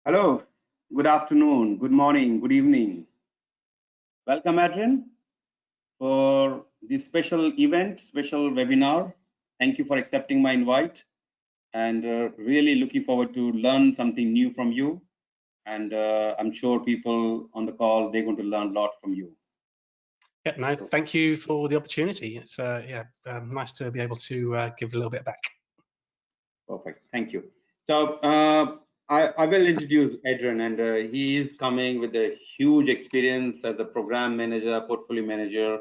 Hello, good afternoon, good morning, good evening. Welcome, Adrian, for this special event, special webinar. Thank you for accepting my invite and really looking forward to learn something new from you. And I'm sure people on the call, they're going to learn a lot from you. Yeah, no, thank you for the opportunity. It's nice to be able to give a little bit back. Perfect, thank you. So I will introduce Adrian, and he is coming with a huge experience as a program manager, portfolio manager,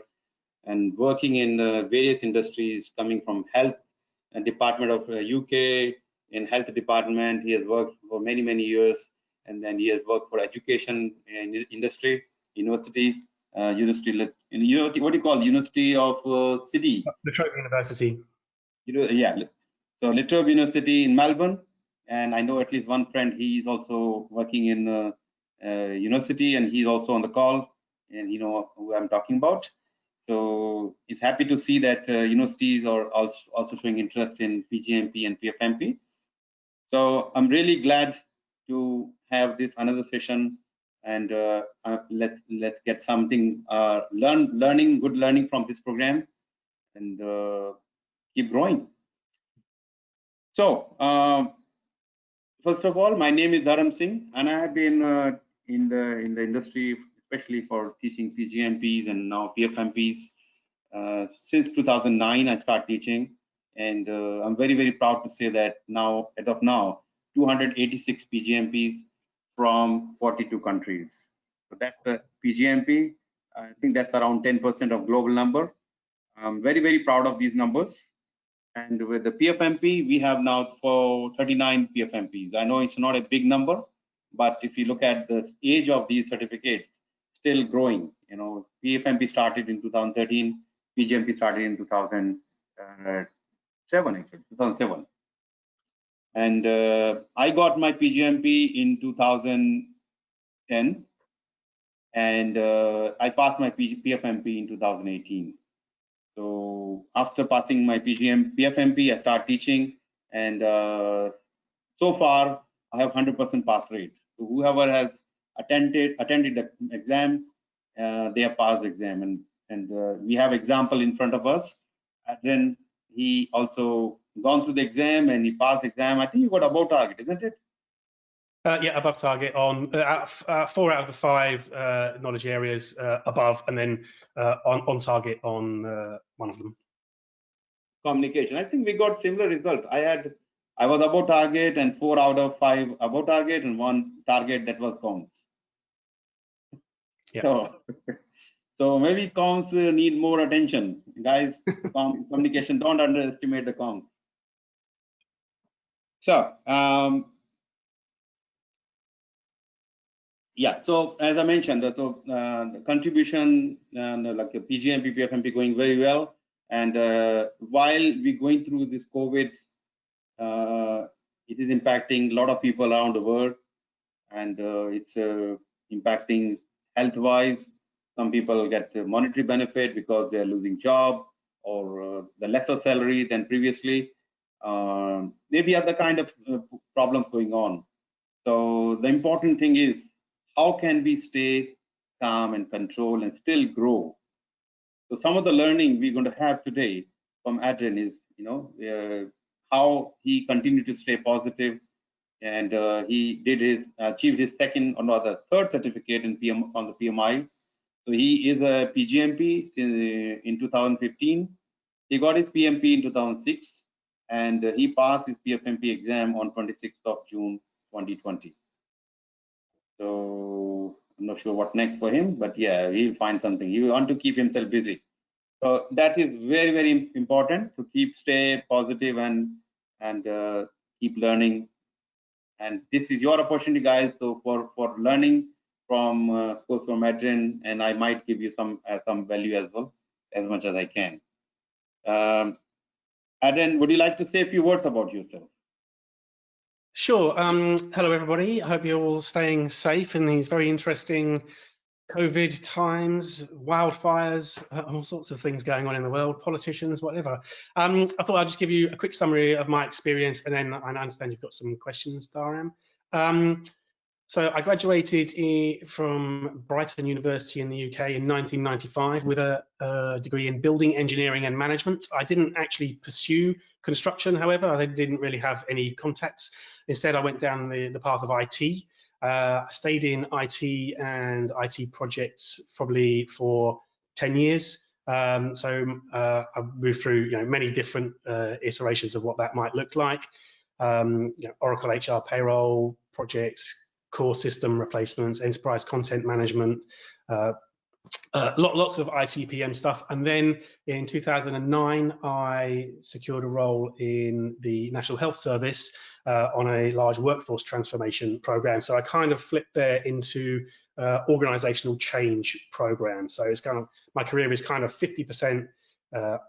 and working in various industries, coming from health and department of UK in health department. He has worked for many years, and then he has worked for education and industry, university, what do you call University of City? The Trobe University. Yeah, so Trobe University in Melbourne, and I know at least one friend. He is also working in university, and he's also on the call, and you know who I'm talking about. So it's happy to see that universities are also showing interest in PgMP and PfMP. So I'm really glad to have this another session, and let's get something good learning from this program, and keep growing. So first of all, my name is Dharam Singh, and I have been in the industry, especially for teaching PgMPs and now PfMPs. Since 2009, I started teaching, and I'm very proud to say that now, as of now, 286 PgMPs from 42 countries. So that's the PgMP. I think that's around 10% of global number. I'm very proud of these numbers. And with the PfMP, we have now 39 PfMPs. I know it's not a big number, but if you look at the age of these certificates, still growing. You know, PfMP started in 2013, PgMP started in 2007, actually, 2007. And I got my PgMP in 2010, and I passed my PfMP in 2018. So after passing my PfMP, I start teaching, and so far I have 100% pass rate. So whoever has attended the exam, they have passed the exam, and we have example in front of us. And then he also gone through the exam and he passed the exam. I think you got above target, isn't it? Yeah, above target on 4 out of the 5 knowledge areas above, and then on target on one of them. Communication. I think we got similar result. I was above target, and 4 out of 5 above target, and 1 target that was comms. Yeah. So maybe comms need more attention, guys. Communication, don't underestimate the comms. So yeah, so as I mentioned, the contribution like the PgMP, PfMP going very well. And while we're going through this COVID, it is impacting a lot of people around the world, and it's impacting health-wise. Some people get the monetary benefit because they're losing job or the lesser salary than previously. Maybe other kind of problems going on. So the important thing is, how can we stay calm and control and still grow? So some of the learning we're going to have today from Adrian is, you know, how he continued to stay positive, and he did achieved his third certificate in on the PMI. So he is a PgMP in 2015. He got his PMP in 2006, and he passed his PfMP exam on 26th of June 2020. So I'm not sure what next for him, but yeah, he'll find something. He will want to keep himself busy. So that is very important, to stay positive and keep learning. And this is your opportunity, guys. So for learning from of course from Adrian, and I might give you some value as well, as much as I can. Adrian, would you like to say a few words about yourself? Sure. Hello, everybody. I hope you're all staying safe in these very interesting COVID times, wildfires, all sorts of things going on in the world, politicians, whatever. I thought I'd just give you a quick summary of my experience, and then I understand you've got some questions, Dharam. So I graduated from Brighton University in the UK in 1995 with a degree in building engineering and management. I didn't actually pursue construction, however. I didn't really have any contacts. Instead, I went down the path of IT. I stayed in IT and IT projects probably for 10 years. I moved through many different iterations of what that might look like. Oracle HR payroll projects, core system replacements, enterprise content management, lots of IT PM stuff. And then in 2009, I secured a role in the National Health Service on a large workforce transformation program. So I kind of flipped there into organizational change program. So it's kind of, my career is kind of 50%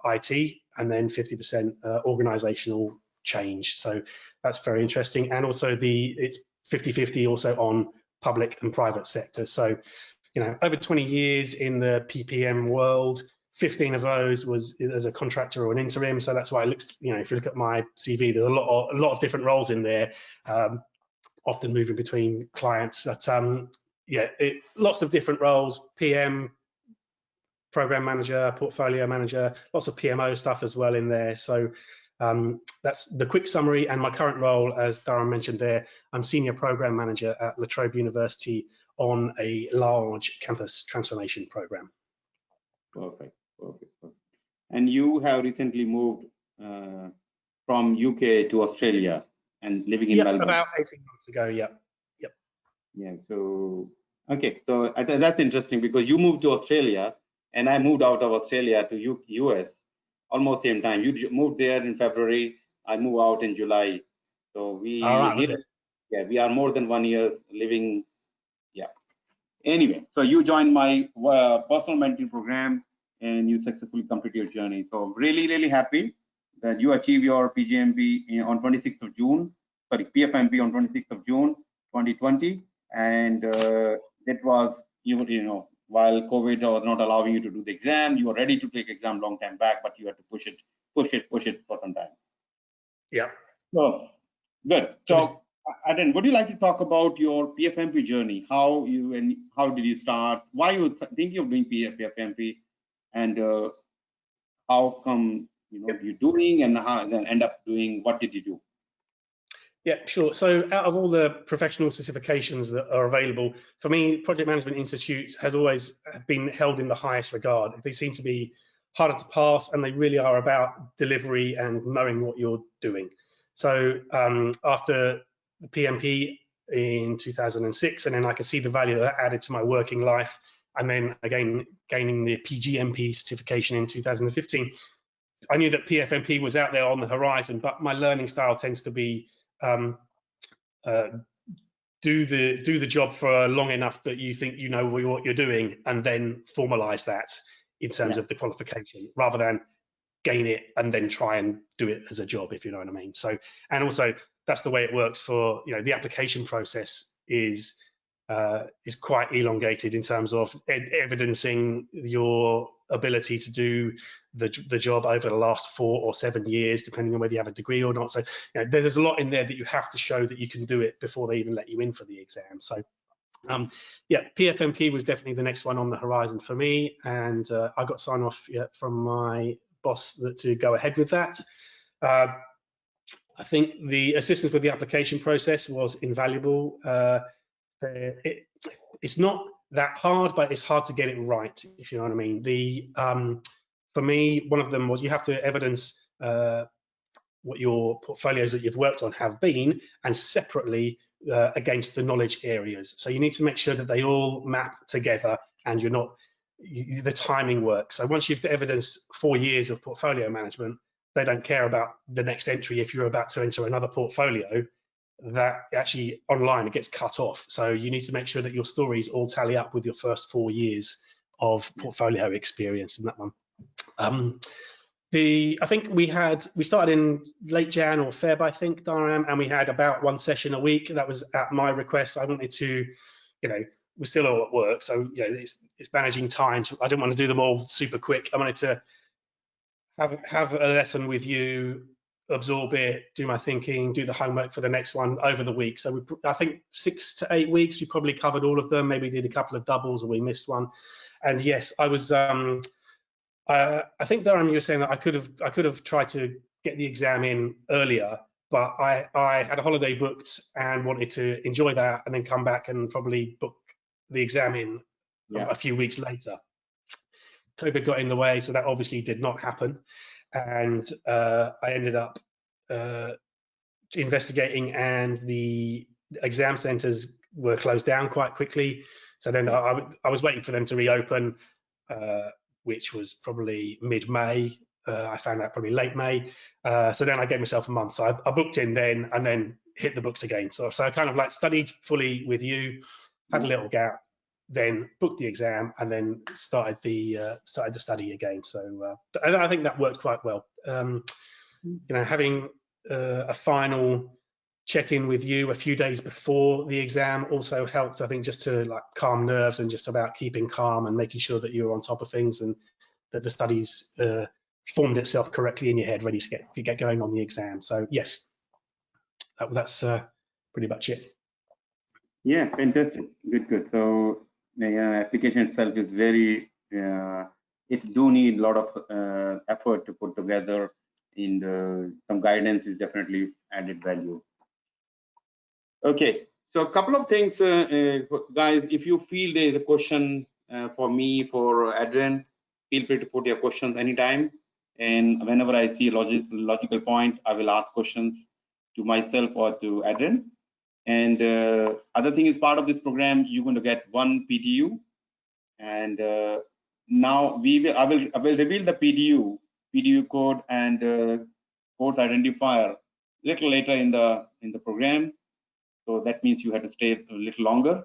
IT and then 50% organizational change. So that's very interesting. And also it's 50-50 also on public and private sector. So, over 20 years in the PPM world, 15 of those was as a contractor or an interim. So that's why it looks, if you look at my CV, there's a lot of different roles in there, often moving between clients. But lots of different roles: PM, program manager, portfolio manager, lots of PMO stuff as well in there. So that's the quick summary. And my current role, as Dharam mentioned there, I'm senior program manager at Trobe University on a large campus transformation program. Perfect. And you have recently moved from UK to Australia and living in Melbourne. About 18 months ago. Yep. Yeah. So okay. So that's interesting because you moved to Australia and I moved out of Australia to US almost same time. You moved there in February. I moved out in July. So we are more than 1 year living. Yeah. Anyway, so you joined my personal mentoring program and you successfully completed your journey. So really happy that you achieved your PgMP on 26th of June, sorry, PfMP on 26th of June, 2020. And that was, while COVID was not allowing you to do the exam, you were ready to take exam long time back, but you had to push it for some time. Yeah. So good. So Adrian, would you like to talk about your PfMP journey? How did you start? Why you thinking of doing PfMP, and how come you're doing, and how then end up doing? What did you do? Yeah, sure. So out of all the professional certifications that are available, for me, Project Management Institute has always been held in the highest regard. They seem to be harder to pass, and they really are about delivery and knowing what you're doing. So after the PMP in 2006, and then I could see the value that added to my working life, and then again gaining the PgMP certification in 2015. I knew that PfMP was out there on the horizon, but my learning style tends to be do the job for long enough that you think you know what you're doing, and then formalize that in terms of the qualification, rather than gain it and then try and do it as a job, if you know what I mean. So, and also that's the way it works for, the application process is quite elongated in terms of evidencing your ability to do the job over the last 4 or 7 years, depending on whether you have a degree or not. So there's a lot in there that you have to show that you can do it before they even let you in for the exam. So PfMP was definitely the next one on the horizon for me, and I got sign off from my boss to go ahead with that. I think the assistance with the application process was invaluable. It's not that hard, but it's hard to get it right, if you know what I mean. For me, one of them was you have to evidence what your portfolios that you've worked on have been, and separately against the knowledge areas. So you need to make sure that they all map together and the timing works. So once you've evidenced 4 years of portfolio management, they don't care about the next entry. If you're about to enter another portfolio, that actually online it gets cut off. So you need to make sure that your stories all tally up with your first 4 years of portfolio experience in that one. I think we started in late Jan or Feb, I think, Dharam, and we had about 1 session a week. That was at my request. I wanted to, we're still all at work, so it's managing time. I didn't want to do them all super quick. I wanted to have a lesson with you absorb it, do my thinking, do the homework for the next one over the week. So I think 6 to 8 weeks, we probably covered all of them. Maybe did a couple of doubles or we missed one. And yes, I was. I think Dharam, you were saying that I could have tried to get the exam in earlier, but I had a holiday booked and wanted to enjoy that and then come back and probably book the exam in a few weeks later. COVID got in the way, so that obviously did not happen. And I ended up investigating, and the exam centres were closed down quite quickly. So then I was waiting for them to reopen, which was probably mid-May. I found out probably late May. So then I gave myself a month. So I booked in then and then hit the books again. So I kind of like studied fully with you, had a little gap, then booked the exam, and then started the study again. So and I think that worked quite well. Having a final check-in with you a few days before the exam also helped, I think, just to like calm nerves and just about keeping calm and making sure that you're on top of things and that the studies formed itself correctly in your head, ready to get going on the exam. So yes, that's pretty much it. Yeah, fantastic. Good. So the application itself is very, it do need a lot of effort to put together. Some guidance is definitely added value. Okay, so a couple of things, guys. If you feel there is a question for me, for Adrian, feel free to put your questions anytime. And whenever I see a logical point, I will ask questions to myself or to Adrian. And other thing is, part of this program, you're going to get one PDU. And now I will reveal the PDU code and course identifier a little later in the program. So that means you have to stay a little longer.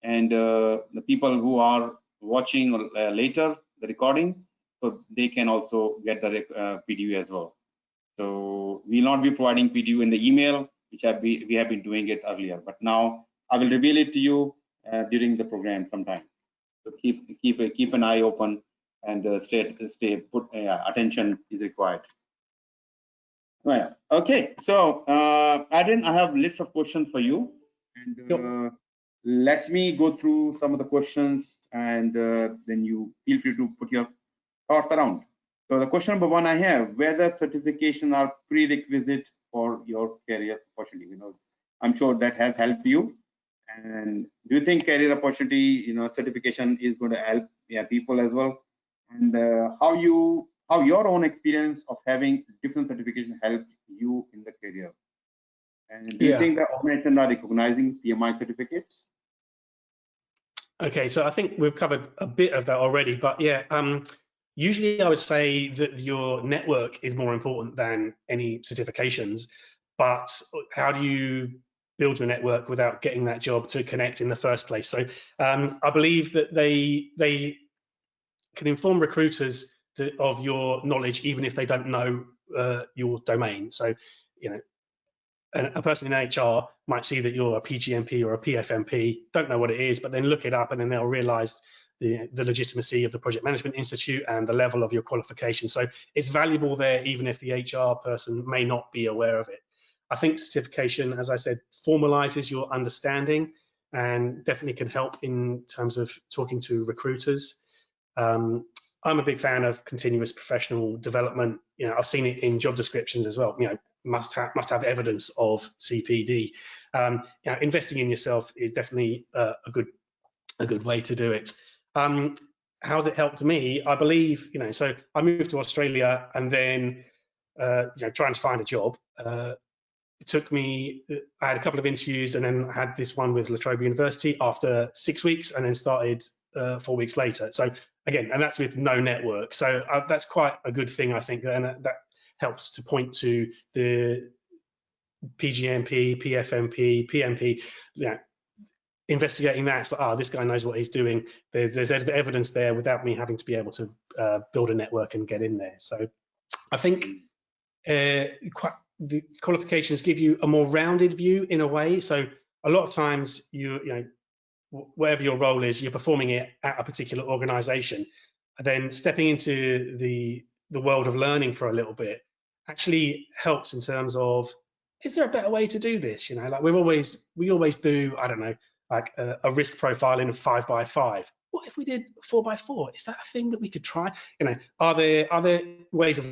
And the people who are watching later the recording, so they can also get the PDU as well. So we'll not be providing PDU in the email, which we have been doing it earlier. But now I will reveal it to you during the program sometime. So keep an eye open and attention is required. Well, okay, so Adrian, I have lists of questions for you, and let me go through some of the questions, and then you feel free to put your thoughts around. So the question number one I have: whether certification are prerequisite for your career opportunity. I'm sure that has helped you. And do you think career opportunity, certification is going to help people as well? And how your own experience of having different certification helped you in the career? And do you think that organizations are recognizing PMI certificates? Okay, so I think we've covered a bit of that already, but usually I would say that your network is more important than any certifications. But how do you build your network without getting that job to connect in the first place? So I believe that they can inform recruiters of your knowledge, even if they don't know your domain. So, a person in HR might see that you're a PgMP or a PfMP, don't know what it is, but then look it up and then they'll realize the legitimacy of the Project Management Institute and the level of your qualification. So it's valuable there, even if the HR person may not be aware of it. I think certification, as I said, formalizes your understanding and definitely can help in terms of talking to recruiters. I'm a big fan of continuous professional development. I've seen it in job descriptions as well. Must have evidence of CPD. Investing in yourself is definitely a good way to do it. How's it helped me? I believe, so I moved to Australia and then trying to find a job. It took me, I had a couple of interviews and then I had this one with Trobe University after 6 weeks and then started 4 weeks later. So again, and that's with no network. So that's quite a good thing, I think, and that helps to point to the PgMP, PfMP, PMP, investigating that. It's like, this guy knows what he's doing. There's evidence there without me having to be able to build a network and get in there. So I think the qualifications give you a more rounded view in a way. So a lot of times whatever your role is, you're performing it at a particular organization, and then stepping into the world of learning for a little bit actually helps in terms of, is there a better way to do this? You know, like we always do, I don't know, like a risk profiling of 5x5. What if we did 4x4? Is that a thing that we could try? You know, are there ways of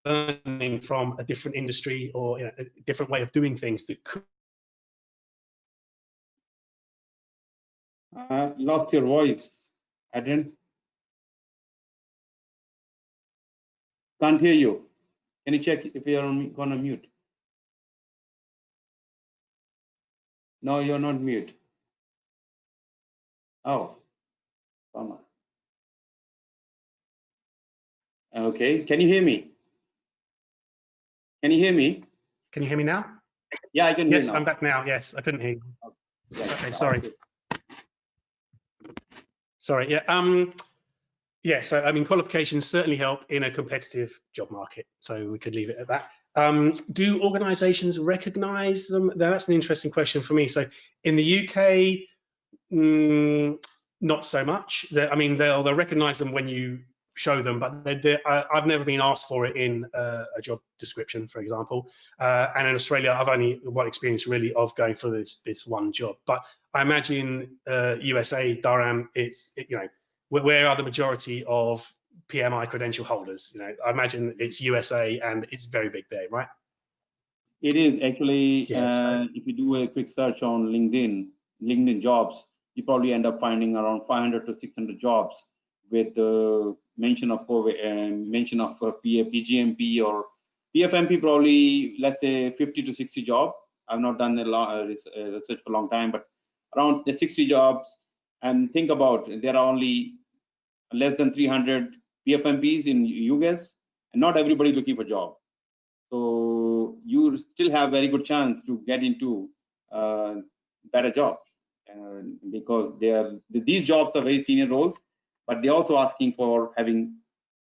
learning from a different industry or, you know, a different way of doing things that could? Lost your voice, Adrian. Can't hear you. Can you check if you're on mute? No, you're not mute. Oh, bummer. Okay, can you hear me? Can you hear me? Can you hear me now? Yeah, I can hear you Yes, now. I'm back now. Yes, I couldn't hear you. Okay, sorry. Sorry. Yeah. Yeah. So I mean, qualifications certainly help in a competitive job market. So we could leave it at that. Do organisations recognise them? That's an interesting question for me. So in the UK, not so much. I mean, they'll recognise them when you show them, but I've never been asked for it in a job description, for example. And in Australia, I've only one experience really of going for this one job. But I imagine USA, Dharam, you know, where are the majority of PMI credential holders? You know, I imagine it's USA and it's very big there, right? It is actually, Yeah, if you do a quick search on LinkedIn jobs, you probably end up finding around 500 to 600 jobs with mention of PgMP or PfMP, probably, let's say 50 to 60 jobs. I've not done a lot research for a long time, but around the 60 jobs. And think about, there are only less than 300 PfMPs in US, and not everybody looking for job. So you still have very good chance to get into better job, because these jobs are very senior roles, but they're also asking for having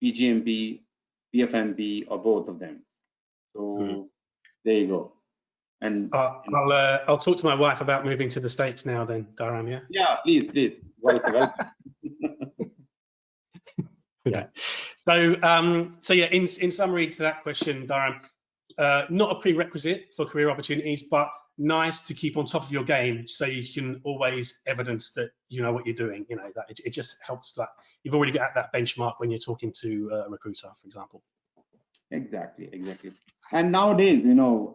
PgMP, PfMP, or both of them. So there you go. And I'll talk to my wife about moving to the States now then, Dharam, yeah? Yeah, please. Welcome. Yeah. So yeah, in summary to that question, Dharam, not a prerequisite for career opportunities, but nice to keep on top of your game so you can always evidence that you know what you're doing. You know, that it just helps that you've already got that benchmark when you're talking to a recruiter, for example. Exactly. And nowadays, you know,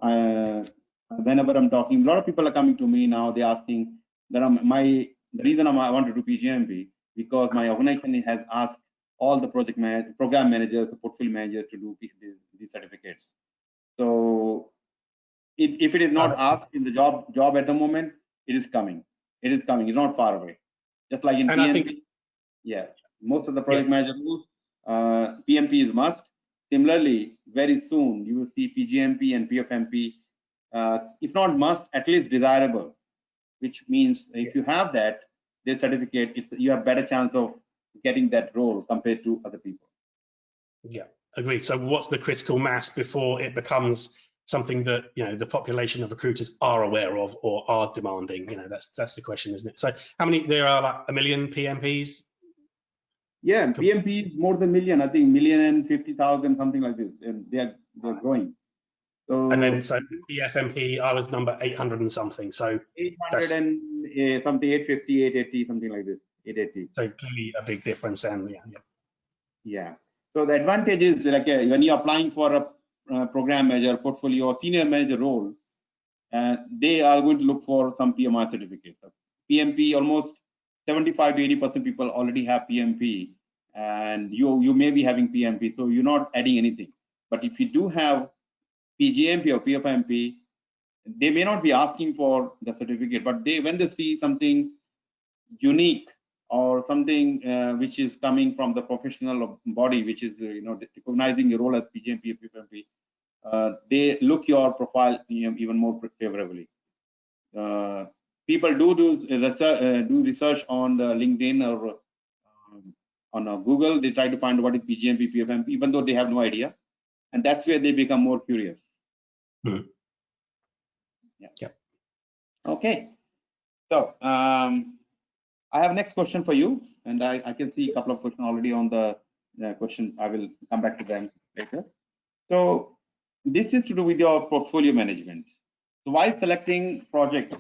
whenever I'm talking, a lot of people are coming to me now. They're asking that the reason I want to do PgMP, because my organization has asked all the program managers, the portfolio managers to do these certificates. So if it is not asked in the job at the moment, it is coming. It's not far away. Just like in PMP, yeah, most of the project manager rules, PMP is must. Similarly, very soon you will see PgMP and PfMP, if not must, at least desirable, which means if you have that, this certificate, you have better chance of getting that role compared to other people. Yeah, agreed. So what's the critical mass before it becomes something that, you know, the population of recruiters are aware of or are demanding? You know, that's the question, isn't it? So how many, there are like 1 million PMPs? Yeah, PMP is more than million, I think 1,050,000, something like this, and they're growing. So, and then so PfMP, I was number 800 and something. So 800 and something, 850, 880, something like this, 880. So clearly a big difference, and yeah. So the advantage is like when you're applying for a program manager, portfolio, or senior manager role, they are going to look for some PMI certificate. PMP, almost 75 to 80% people already have PMP, and you may be having PMP, so you're not adding anything. But if you do have PgMP or PfMP, they may not be asking for the certificate, but when they see something unique or something which is coming from the professional body, which is recognizing your role as PgMP or PfMP, they look your profile even more favorably. People do research on the LinkedIn or on Google. They try to find what is PgMP, PfMP, even though they have no idea, and that's where they become more curious. Yeah. Okay. So I have next question for you, and I can see a couple of questions already on the question. I will come back to them. later. So this is to do with your portfolio management. So while selecting projects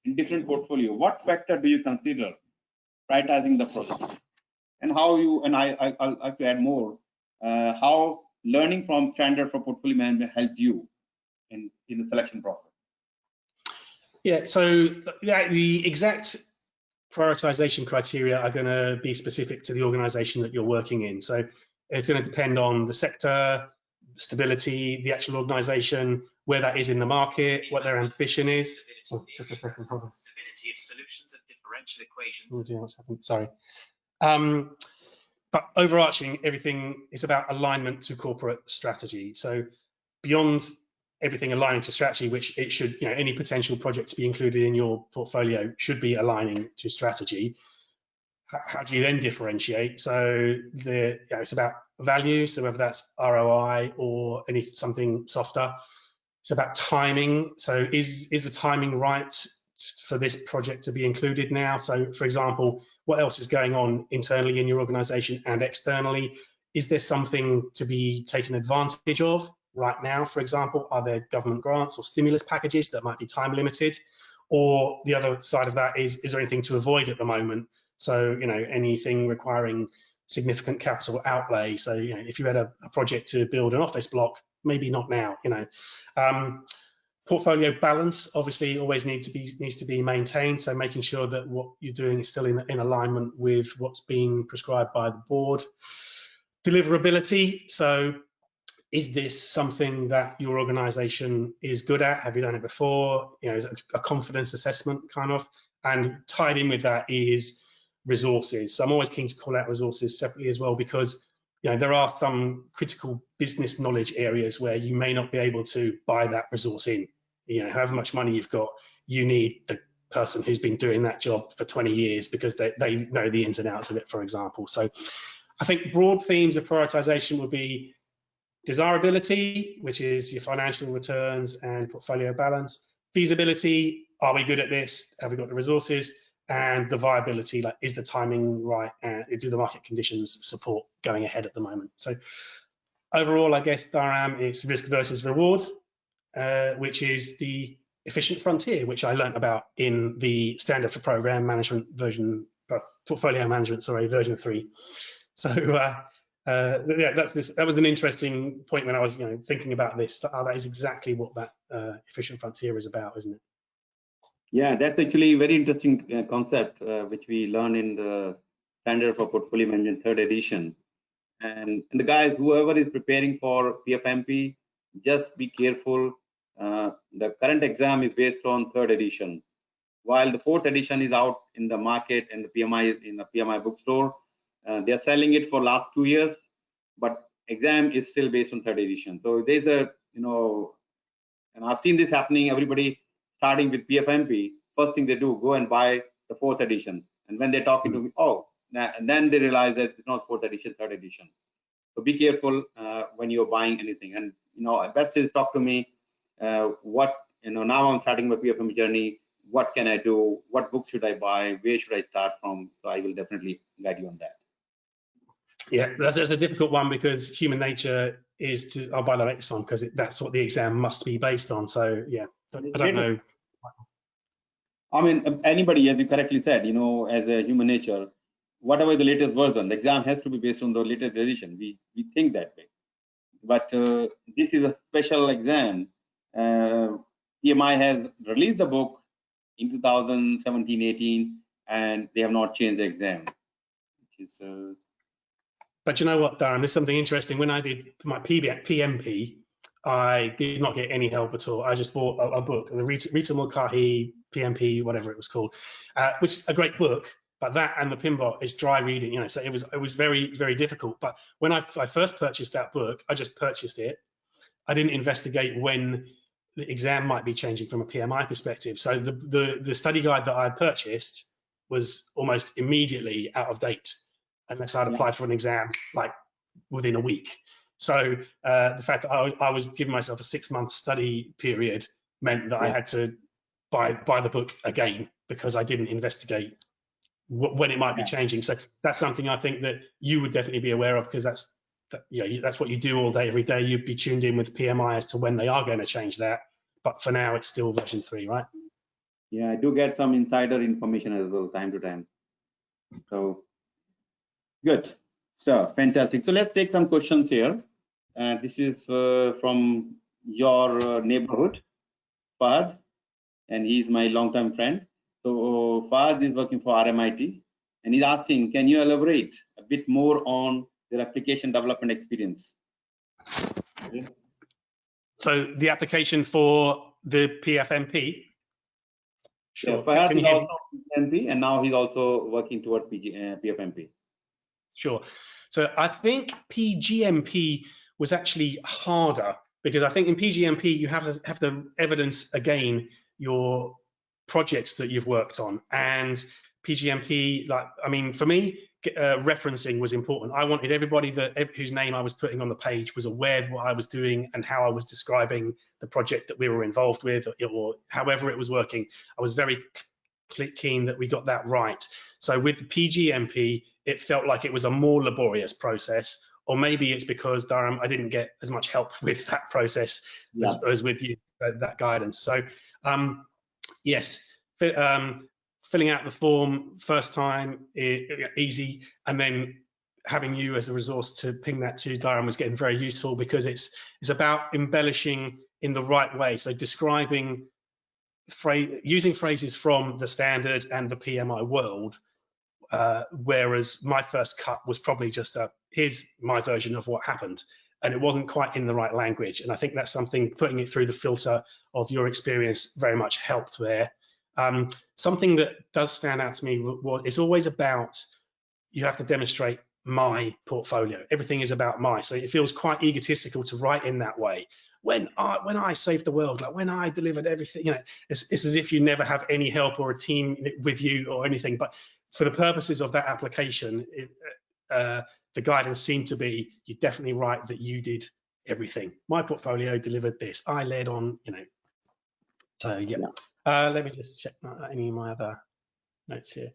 in different portfolio, what factor do you consider prioritizing the project? And how you, and I'll have to add more, how learning from standard for portfolio management helped you in the selection process? Yeah, so the exact prioritization criteria are going to be specific to the organization that you're working in. So it's going to depend on the sector, stability, the actual organization, where that is in the market, what their ambition is. Oh, just a second, hold on. Stability of solutions and differential equations. Oh dear, what's happened? Sorry. But overarching, everything is about alignment to corporate strategy. So beyond everything aligning to strategy, which it should, any potential project to be included in your portfolio should be aligning to strategy. How do you then differentiate? So it's about value. So whether that's ROI or something softer, it's about timing. So is the timing right for this project to be included now? So for example, what else is going on internally in your organization and externally? Is there something to be taken advantage of right now? For example, are there government grants or stimulus packages that might be time limited? Or the other side of that is there anything to avoid at the moment? So, anything requiring significant capital outlay. So, if you had a project to build an office block, maybe not now, Portfolio balance obviously always needs to be maintained. So making sure that what you're doing is still in alignment with what's being prescribed by the board. Deliverability. So is this something that your organization is good at? Have you done it before? Is it a confidence assessment kind of? And tied in with that is resources. So I'm always keen to call out resources separately as well, because there are some critical business knowledge areas where you may not be able to buy that resource in. However much money you've got, you need the person who's been doing that job for 20 years because they know the ins and outs of it, for example. So I think broad themes of prioritization would be desirability, which is your financial returns and portfolio balance. Feasibility, are we good at this? Have we got the resources? And the viability, like, is the timing right? And do the market conditions support going ahead at the moment? So overall, I guess, Dharam, it's risk versus reward, which is the efficient frontier, which I learned about in the standard for program management version, portfolio management, sorry, version 3. So yeah, that was an interesting point when I was thinking about this. That is exactly what that efficient frontier is about, isn't it? Yeah, that's actually a very interesting concept, which we learned in the Standard for Portfolio Management 3rd edition. And the guys, whoever is preparing for PfMP, just be careful. The current exam is based on 3rd edition, while the 4th edition is out in the market and the PMI in the PMI bookstore. They are selling it for last 2 years, but exam is still based on 3rd edition. So there's and I've seen this happening. Everybody starting with PfMP, first thing they do, go and buy the 4th edition. And when they're talking to me, and then they realize that it's not 4th edition, 3rd edition. So be careful when you're buying anything. And best is talk to me. Now I'm starting my PfMP journey. What can I do? What book should I buy? Where should I start from? So I will definitely guide you on that. Yeah, that's a difficult one, because human nature is to, I'll buy the next one because that's what the exam must be based on. So yeah, I don't know. I mean, anybody, as you correctly said, as a human nature, whatever the latest version, the exam has to be based on the latest edition. We think that way. But this is a special exam. PMI has released the book in 2017-18, and they have not changed the exam. Which is, But you know what, Dharam, there's something interesting. When I did my PMP, I did not get any help at all. I just bought a book, the Rita Mulcahy PMP, whatever it was called, which is a great book. But that and the PMBOK is dry reading, so it was very, very difficult. But when I first purchased that book, I just purchased it. I didn't investigate when the exam might be changing from a PMI perspective. So the study guide that I purchased was almost immediately out of date, unless I'd applied for an exam like within a week. So the fact that I was giving myself a 6-month study period meant that I had to buy the book again, because I didn't investigate when it might be changing. So that's something I think that you would definitely be aware of, because that's that's what you do all day, every day. You'd be tuned in with PMI as to when they are going to change that. But for now, it's still version 3, right? Yeah, I do get some insider information as well, time to time. So good. So fantastic. So let's take some questions here. This is from your neighborhood, Fahad, and he's my long-term friend. So Fahad is working for RMIT, and he's asking, can you elaborate a bit more on your application development experience? Okay. So the application for the PfMP. Sure. Yeah, Fahad is also PMP, and now he's also working towards PfMP. Sure. So I think PgMP was actually harder, because I think in PgMP you have to evidence again your projects that you've worked on, and PgMP, for me, referencing was important. I wanted everybody whose name I was putting on the page was aware of what I was doing and how I was describing the project that we were involved with, or however it was working. I was very keen that we got that right. So with PgMP, it felt like it was a more laborious process, or maybe it's because, Dharam, I didn't get as much help with that process as with you, that guidance. So yes, filling out the form first time, easy, and then having you as a resource to ping that to Dharam was getting very useful, because it's about embellishing in the right way. So describing, using phrases from the standard and the PMI world, whereas my first cut was probably just here's my version of what happened, and it wasn't quite in the right language. And I think that's something, putting it through the filter of your experience very much helped there. Something that does stand out to me, it's always about, you have to demonstrate my portfolio. Everything is about so it feels quite egotistical to write in that way. When I saved the world, like when I delivered everything, it's as if you never have any help or a team with you or anything. But for the purposes of that application, the guidance seemed to be, you definitely write that you did everything. My portfolio delivered this. I led on, So yeah. Let me just check any of my other notes here.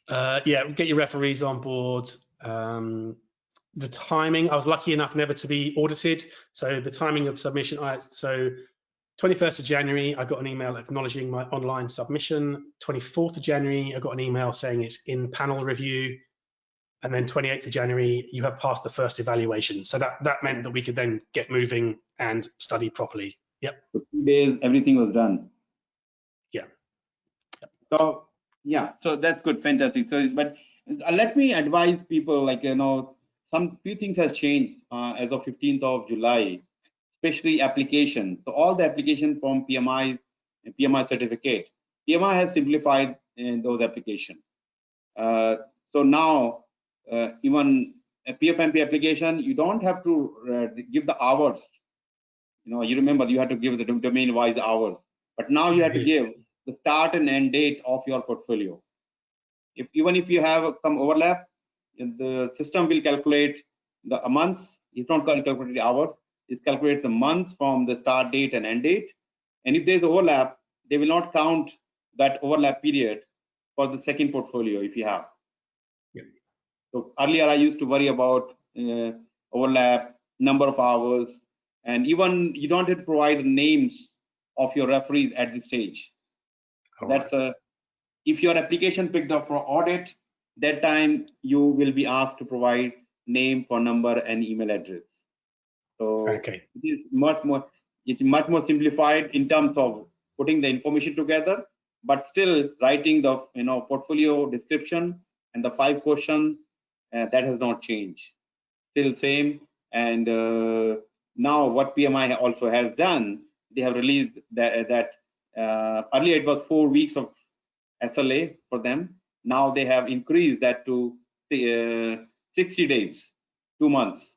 Yeah, get your referees on board. The timing, I was lucky enough never to be audited. So the timing of submission, so 21st of January, I got an email acknowledging my online submission. 24th of January, I got an email saying it's in panel review. And then 28th of January, you have passed the first evaluation. So that meant that we could then get moving and study properly. Yep. For 2 days, everything was done. Yeah. So yeah, so that's good, fantastic. So, but let me advise people, some few things has changed as of 15th of July, especially application. So all the application from PMI certificate, PMI has simplified those applications. So now even a PfMP application, you don't have to give the hours. You remember you had to give the domain-wise hours, but now you have to give the start and end date of your portfolio. Even if you have some overlap, the system will calculate the months. It's not calculating the hours. It's calculate the months from the start date and end date. And if there's overlap, they will not count that overlap period for the second portfolio if you have. Yeah. So earlier I used to worry about overlap, number of hours, and even you don't have to provide the names of your referees at this stage. That's if your application picked up for audit, that time you will be asked to provide name, phone number, and email address. So it is much more simplified in terms of putting the information together, but still writing the portfolio description and the 5 questions, that has not changed, still same. And now what PMI also has done, they have released that earlier it was 4 weeks of SLA for them. Now they have increased that to 60 days, 2 months.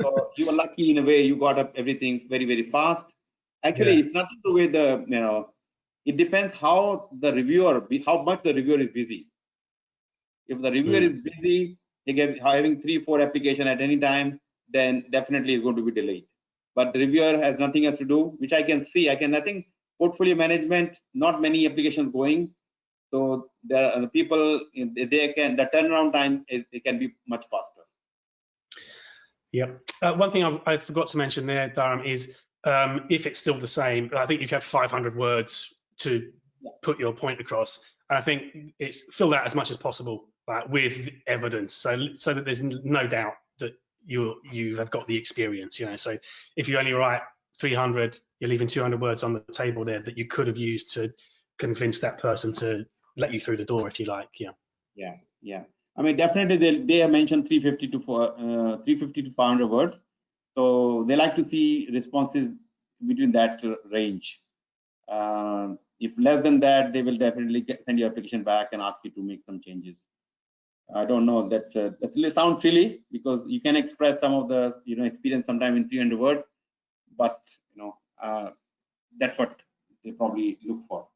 So you were lucky in a way, you got up everything very, very fast. Actually, it's nothing to do with the, it depends how the reviewer, how much the reviewer is busy. If the reviewer is busy, having 3-4 applications at any time, then definitely it's going to be delayed. But the reviewer has nothing else to do, which I can see. I think portfolio management, not many applications going. So there are the people, the turnaround time it can be much faster. Yep. One thing I forgot to mention there, Dharam, is if it's still the same, I think you have 500 words to put your point across. And I think it's filled out as much as possible with evidence, so that there's no doubt that you have got the experience. So if you only write 300, you're leaving 200 words on the table there that you could have used to convince that person to let you through the door, if you like. Yeah. I mean, definitely they have mentioned 350 to 500 words. So they like to see responses between that range. If less than that, they will definitely send your application back and ask you to make some changes. I don't know. That sounds silly, because you can express some of the experience sometime in 300 words, but that's what they probably look for.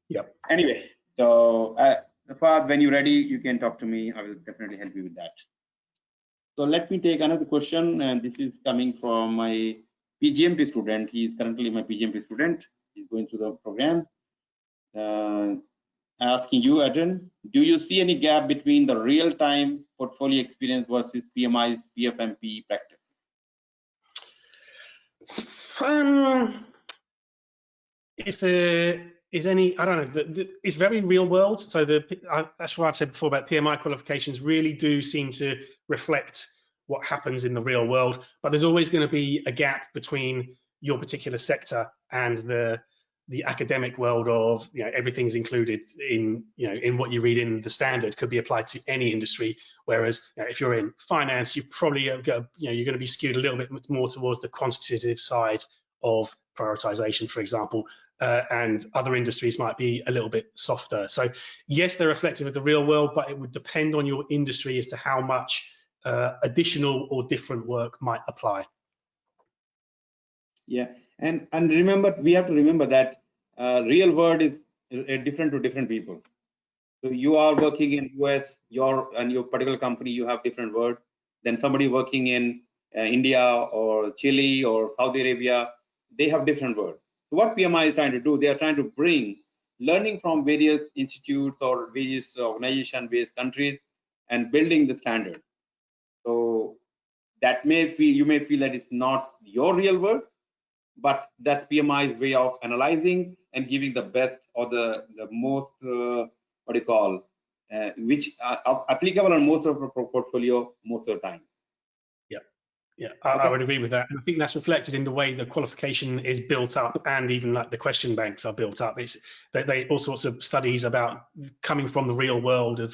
Yep. Anyway, so Fahad, when you're ready, you can talk to me. I will definitely help you with that. So let me take another question, and this is coming from my PgMP student. He is currently my PgMP student. He's going through the program. Asking you, Adrian, do you see any gap between the real-time portfolio experience versus PMI's PfMP practice? If there is any, I don't know, it's very real world. So that's what I've said before about PMI qualifications really do seem to reflect what happens in the real world, but there's always going to be a gap between your particular sector and the academic world of everything's included in in what you read in the standard could be applied to any industry. Whereas if you're in finance, you probably you're going to be skewed a little bit more towards the quantitative side of prioritization, for example, and other industries might be a little bit softer. So yes, they're reflective of the real world, but it would depend on your industry as to how much additional or different work might apply. Yeah, and remember, we have to remember that real world is different to different people. So you are working in US, your particular company, you have different word than somebody working in India or Chile or Saudi Arabia, they have different word. So what PMI is trying to do, they are trying to bring learning from various institutes or various organization-based countries and building the standard. So that you may feel that it's not your real world, but that's PMI's way of analyzing and giving the best or the most which are applicable on most of the portfolio most of the time. Yeah, I would agree with that. And I think that's reflected in the way the qualification is built up, and even like the question banks are built up. It's they all sorts of studies about coming from the real world of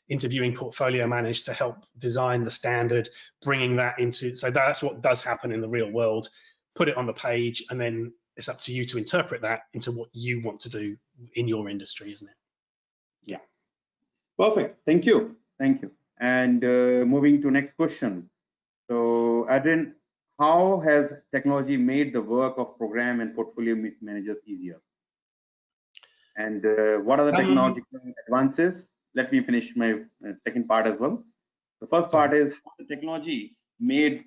interviewing portfolio managers to help design the standard, bringing that into. So that's what does happen in the real world. Put it on the page, and then it's up to you to interpret that into what you want to do in your industry, isn't it? Yeah. Perfect. Thank you. And moving to next question. So Adrian, how has technology made the work of program and portfolio managers easier? And what are the technological advances? Let me finish my second part as well. The first part is how the technology made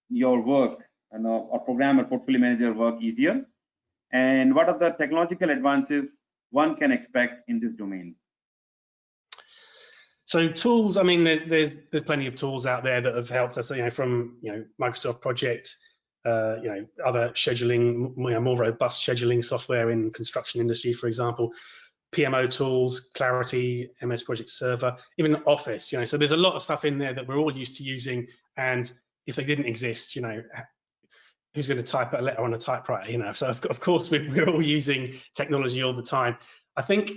your work and a program and portfolio manager work easier. And what are the technological advances one can expect in this domain? So tools, I mean, there's plenty of tools out there that have helped us, from Microsoft Project, other scheduling, more robust scheduling software in construction industry, for example, PMO tools, Clarity, MS Project Server, even Office. So there's a lot of stuff in there that we're all used to using, and if they didn't exist, who's going to type a letter on a typewriter? So of course we're all using technology all the time. I think.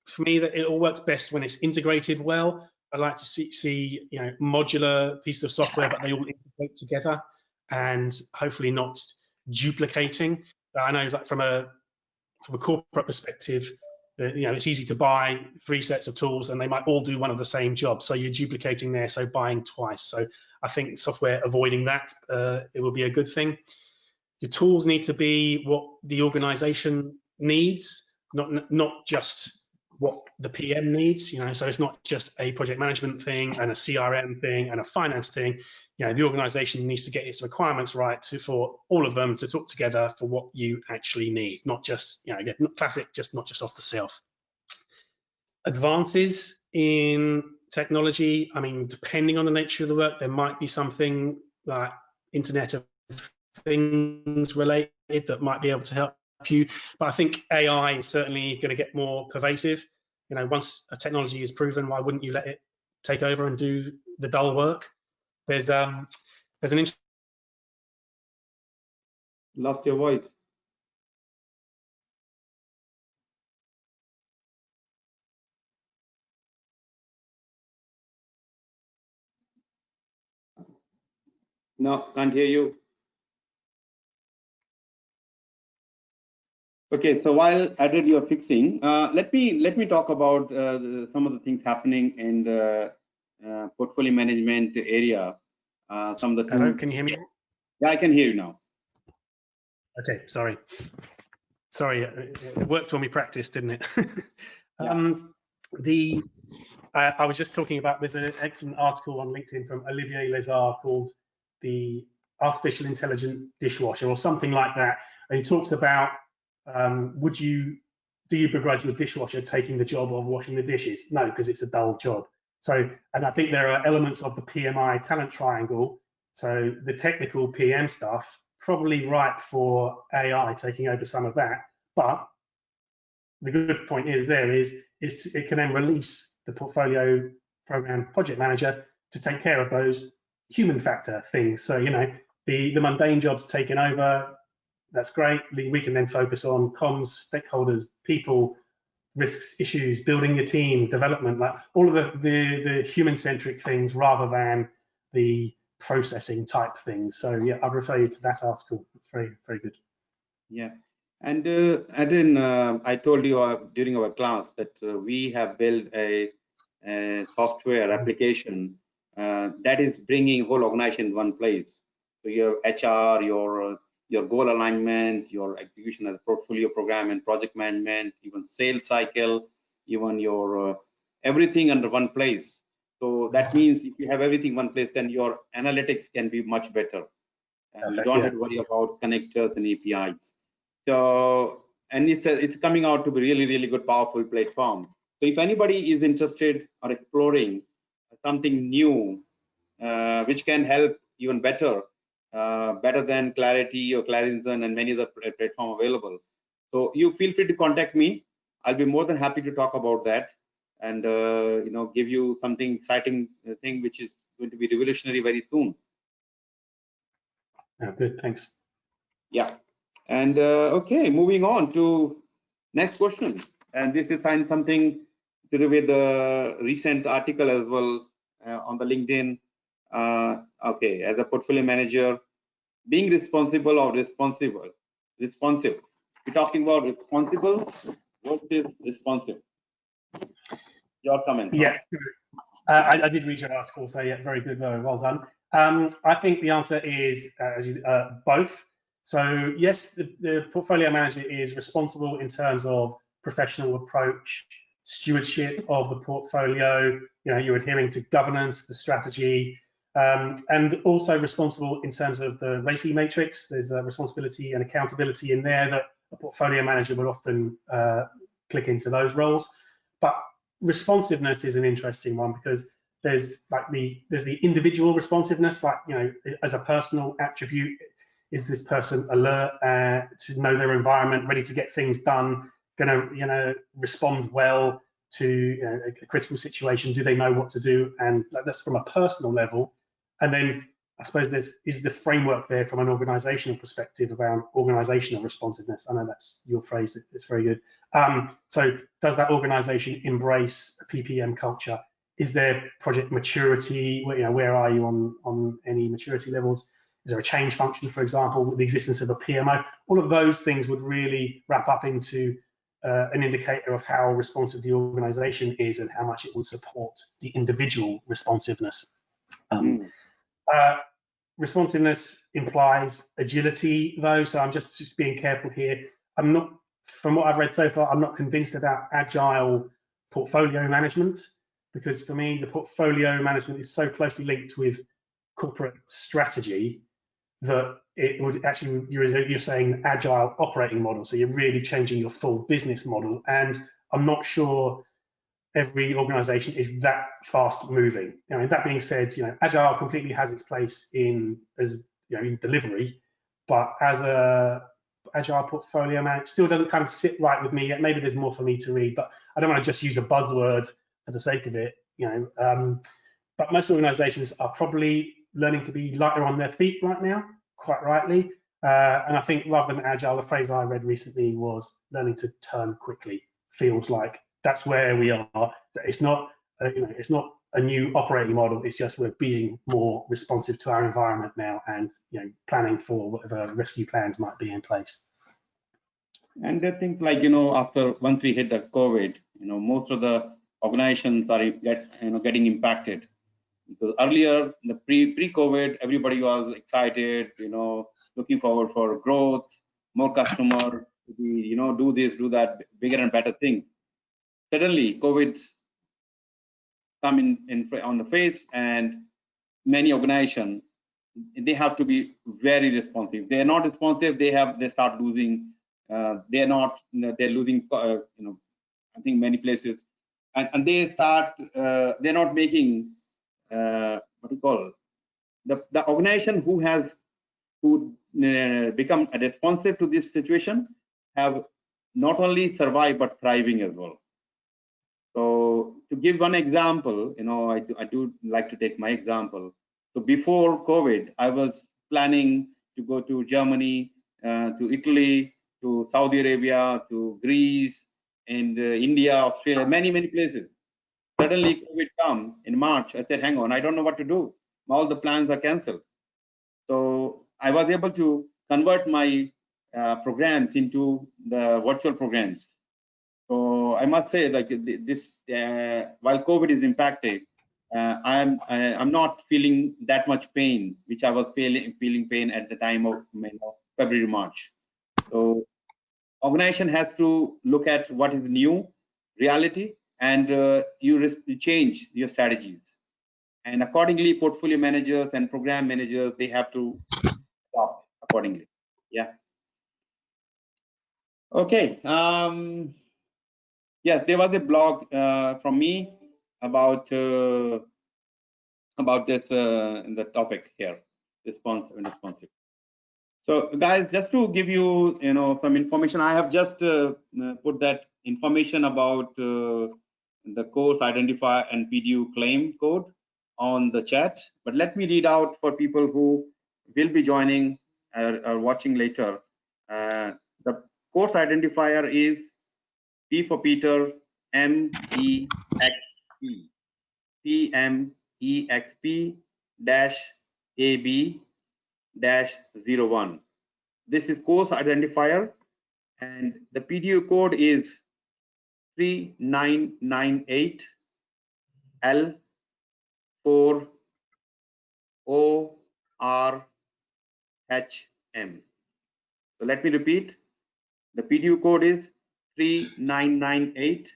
For me, that it all works best when it's integrated well. I like to see modular pieces of software, but they all integrate together and hopefully not duplicating. I know, like from a corporate perspective, it's easy to buy 3 sets of tools and they might all do one of the same job. So you're duplicating there, so buying twice. So I think software avoiding that, it will be a good thing. Your tools need to be what the organization needs, not just what the PM needs, so it's not just a project management thing and a CRM thing and a finance thing. The organization needs to get its requirements right for all of them to talk together for what you actually need, not just, again, classic, not just off the shelf. Advances in technology. I mean, depending on the nature of the work, there might be something like Internet of Things related that might be able to help you. But I think AI is certainly going to get more pervasive. You know, once a technology is proven, why wouldn't you let it take over and do the dull work? There's an Lost your voice. No, can't hear you. Okay, so while Adrian, you're fixing, let me talk about some of the things happening in the portfolio management area. Some of the Hello, can you hear me? Yeah, I can hear you now. Okay, sorry, it worked when we practiced, didn't it? Yeah. I was just talking about, there's an excellent article on LinkedIn from Olivier Lézard called the Artificial Intelligent Dishwasher or something like that, and he talks about do you begrudge your dishwasher taking the job of washing the dishes? No, because it's a dull job. So, and I think there are elements of the PMI talent triangle, so the technical PM stuff, probably ripe for AI taking over some of that. But the good point is it can then release the portfolio program project manager to take care of those human factor things. So, you know, the mundane jobs taken over, that's great. We can then focus on comms, stakeholders, people, risks, issues, building your team, development, like all of the human-centric things rather than the processing type things. So yeah, I'd refer you to that article. It's very, very good. Yeah, and Adrian, I told you during our class that we have built a software application that is bringing whole organization in one place. So your HR, your goal alignment, your execution of the portfolio program and project management, even sales cycle, even your everything under one place. So that means if you have everything in one place, then your analytics can be much better. And you don't have to worry about connectors and APIs. So, and it's coming out to be really, really good, powerful platform. So if anybody is interested or exploring something new, which can help even better, better than Clarity or Clarizen and many other platforms available. So you feel free to contact me. I'll be more than happy to talk about that and you know, give you something exciting thing which is going to be revolutionary very soon. Oh, good, thanks. Yeah, and okay, moving on to next question. And this is something to do with the recent article as well on the LinkedIn. Okay, as a portfolio manager, being responsible or responsive. We're talking about responsible versus responsive. Your comment. Yeah, I did read your article, so yeah, very good, very well done. I think the answer is both. So yes, the portfolio manager is responsible in terms of professional approach, stewardship of the portfolio. You know, you're adhering to governance, the strategy, and also responsible in terms of the RACI matrix. There's a responsibility and accountability in there that a portfolio manager would often click into those roles. But responsiveness is an interesting one because there's the individual responsiveness, like, you know, as a personal attribute. Is this person alert to know their environment, ready to get things done, gonna, you know, respond well to, you know, a critical situation? Do they know what to do? And that's from a personal level. And then I suppose is the framework there from an organizational perspective around organizational responsiveness. I know that's your phrase, it's very good. So does that organization embrace a PPM culture? Is there project maturity? You know, where are you on any maturity levels? Is there a change function, for example, with the existence of a PMO? All of those things would really wrap up into an indicator of how responsive the organization is and how much it would support the individual responsiveness. Responsiveness implies agility, though, so I'm just being careful here. I'm not, from what I've read so far, I'm not convinced about agile portfolio management, because for me, the portfolio management is so closely linked with corporate strategy that it would actually, you're saying agile operating model, so you're really changing your full business model. And I'm not sure every organization is that fast moving. That being said, Agile completely has its place in delivery, but as a Agile portfolio man, it still doesn't kind of sit right with me yet. Maybe there's more for me to read, but I don't want to just use a buzzword for the sake of it. But most organizations are probably learning to be lighter on their feet right now, quite rightly. And I think rather than Agile, the phrase I read recently was learning to turn quickly. Feels like that's where we are. It's not, it's not a new operating model. It's just we're being more responsive to our environment now, and planning for whatever rescue plans might be in place. And I think, like after once we hit the COVID, most of the organizations are getting impacted. Because earlier, the pre-COVID, everybody was excited, looking forward for growth, more customer, do this, do that, bigger and better things. Suddenly, COVID come in on the face, and many organizations, they have to be very responsive. They are not responsive. They start losing. They're losing. I think many places, and they start. They're not making. What do you call the organization who become responsive to this situation have not only survived but thriving as well. So to give one example, I do like to take my example. So before COVID, I was planning to go to Germany, to Italy, to Saudi Arabia, to Greece, and India, Australia, many places. Suddenly COVID come in March. I said, hang on, I don't know what to do. All the plans are canceled. So I was able to convert my programs into the virtual programs. So I must say, like this, while COVID is impacted, I'm not feeling that much pain, which I was feeling pain at the time of February, March. So organization has to look at what is new reality, and you change your strategies. And accordingly, portfolio managers and program managers, they have to adopt accordingly. Yeah. Okay. Yes, there was a blog from me about this the topic here, responsive and responsive. So guys, just to give you some information, I have just put that information about the course identifier and PDU claim code on the chat, but let me read out for people who will be joining or watching later. The course identifier is P for Peter, MEXP, PMEXP -AB-01. This is course identifier, and the PDU code is 3998 L4ORHM. So let me repeat. The PDU code is 3998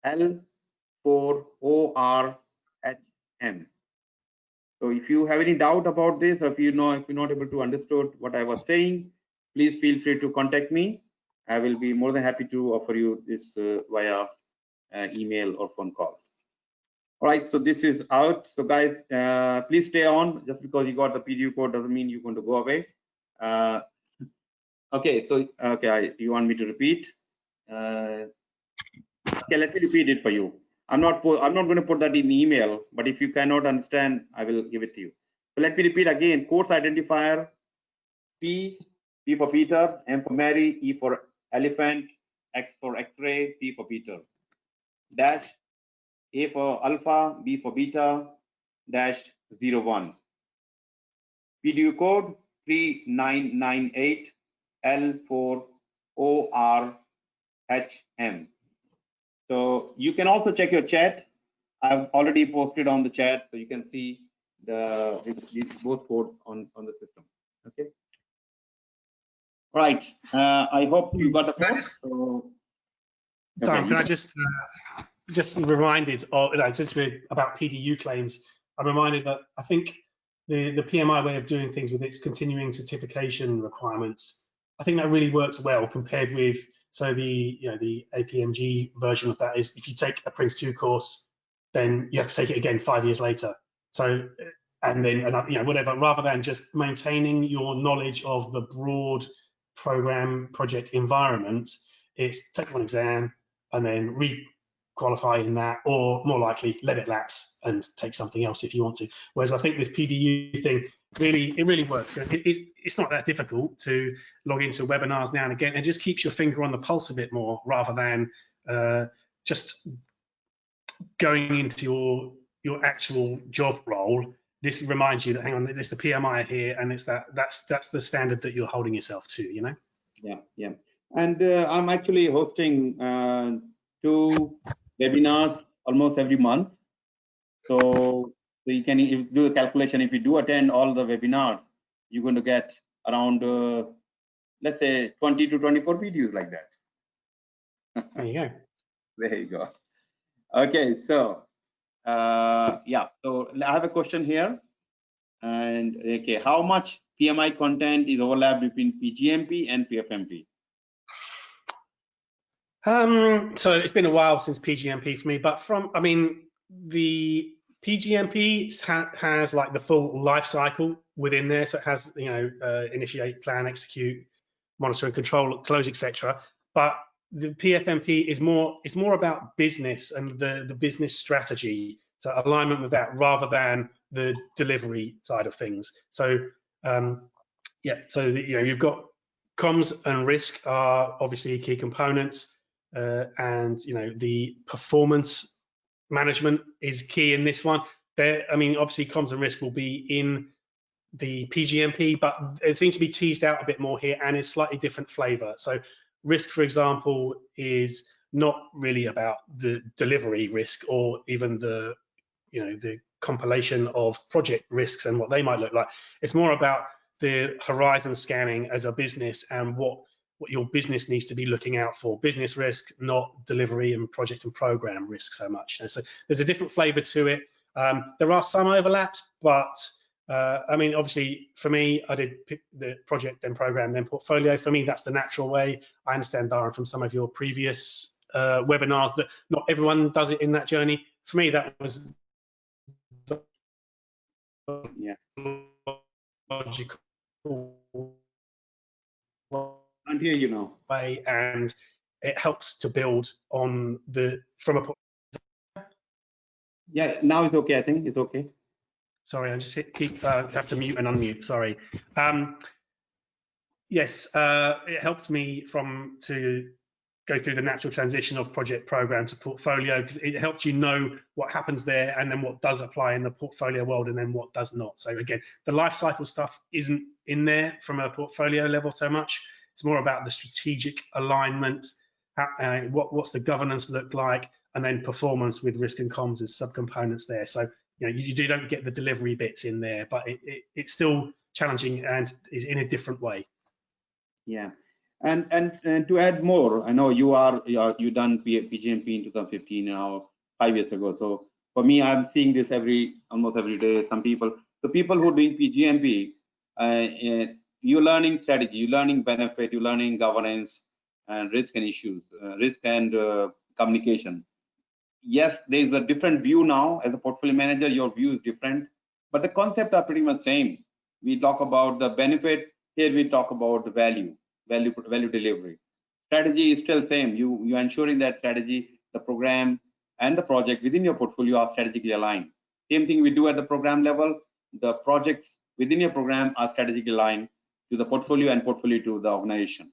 L4ORHM. So if you have any doubt about this, or if you're not able to understand what I was saying, please feel free to contact me. I will be more than happy to offer you this via email or phone call. All right, so this is out. So guys, please stay on. Just because you got the PDU code doesn't mean you're going to go away. Okay, so you want me to repeat? Okay, let me repeat it for you. I'm not going to put that in the email, but if you cannot understand, I will give it to you. So let me repeat again. Course identifier: P for Peter, M for Mary, E for elephant, X for X-ray, P for Peter. Dash A for alpha, B for beta, -01. PDU code 3998 L4ORHM. So you can also check your chat. I've already posted on the chat, so you can see these both codes on the system. Okay. All right. I hope you got the code. Dharam, can I just reminded of, since we're about PDU claims, I'm reminded that I think the PMI way of doing things with its continuing certification requirements, I think that really works well compared with So the APMG version of that is if you take a Prince 2 course, then you have to take it again 5 years later. So and then whatever, rather than just maintaining your knowledge of the broad program project environment, it's take one exam and then re-qualify in that, or more likely let it lapse and take something else if you want to. Whereas I think this PDU thing really works. It's not that difficult to log into webinars now and again, and just keeps your finger on the pulse a bit more, rather than just going into your actual job role. This reminds you that, hang on, there's the PMI here, and it's that's the standard that you're holding yourself to, you know? Yeah. And I'm actually hosting 2 webinars almost every month. So you can do a calculation. If you do attend all the webinars, you're going to get around, let's say, 20 to 24 videos like that. There you go. There you go. Okay, so yeah, so I have a question here. And okay, how much PMI content is overlap between PgMP and PfMP? So it's been a while since PgMP for me, but the PgMP has like the full life cycle within there. So it has, initiate, plan, execute, monitor and control, close, etc. But the PfMP is more about business and the business strategy. So alignment with that rather than the delivery side of things. So you've got comms and risk are obviously key components, and the performance management is key in this one. Obviously comms and risk will be in the PgMP, but it seems to be teased out a bit more here and is slightly different flavor. So risk, for example, is not really about the delivery risk or even the compilation of project risks and what they might look like. It's more about the horizon scanning as a business and what your business needs to be looking out for. Business risk, not delivery and project and program risk so much. And so there's a different flavor to it. There are some overlaps, but obviously for me, I did the project, then program, then portfolio. For me, that's the natural way. I understand, Dharam, from some of your previous webinars that not everyone does it in that journey. For me, that was logical Can't hear you now. way, and it helps to build on Yeah, now it's okay. I think it's okay. Sorry, I just have to mute and unmute. Sorry. Yes, it helps me to go through the natural transition of project program to portfolio, because it helps you know what happens there and then what does apply in the portfolio world and then what does not. So again, the life cycle stuff isn't in there from a portfolio level so much. It's more about the strategic alignment, what's the governance look like, and then performance with risk and comms as subcomponents there. So you don't get the delivery bits in there, but it's still challenging and is in a different way. Yeah. And to add more, I know you done PgMP in 2015 now, 5 years ago. So for me, I'm seeing this almost every day. The people who are doing PgMP, you're learning strategy, you're learning benefit, you're learning governance and risk and issues, risk and communication. Yes, there's a different view now. As a portfolio manager, your view is different, but the concepts are pretty much same. We talk about the benefit. Here we talk about the value delivery. Strategy is still same. You're ensuring that strategy, the program, and the project within your portfolio are strategically aligned. Same thing we do at the program level. The projects within your program are strategically aligned to the portfolio and portfolio to the organization.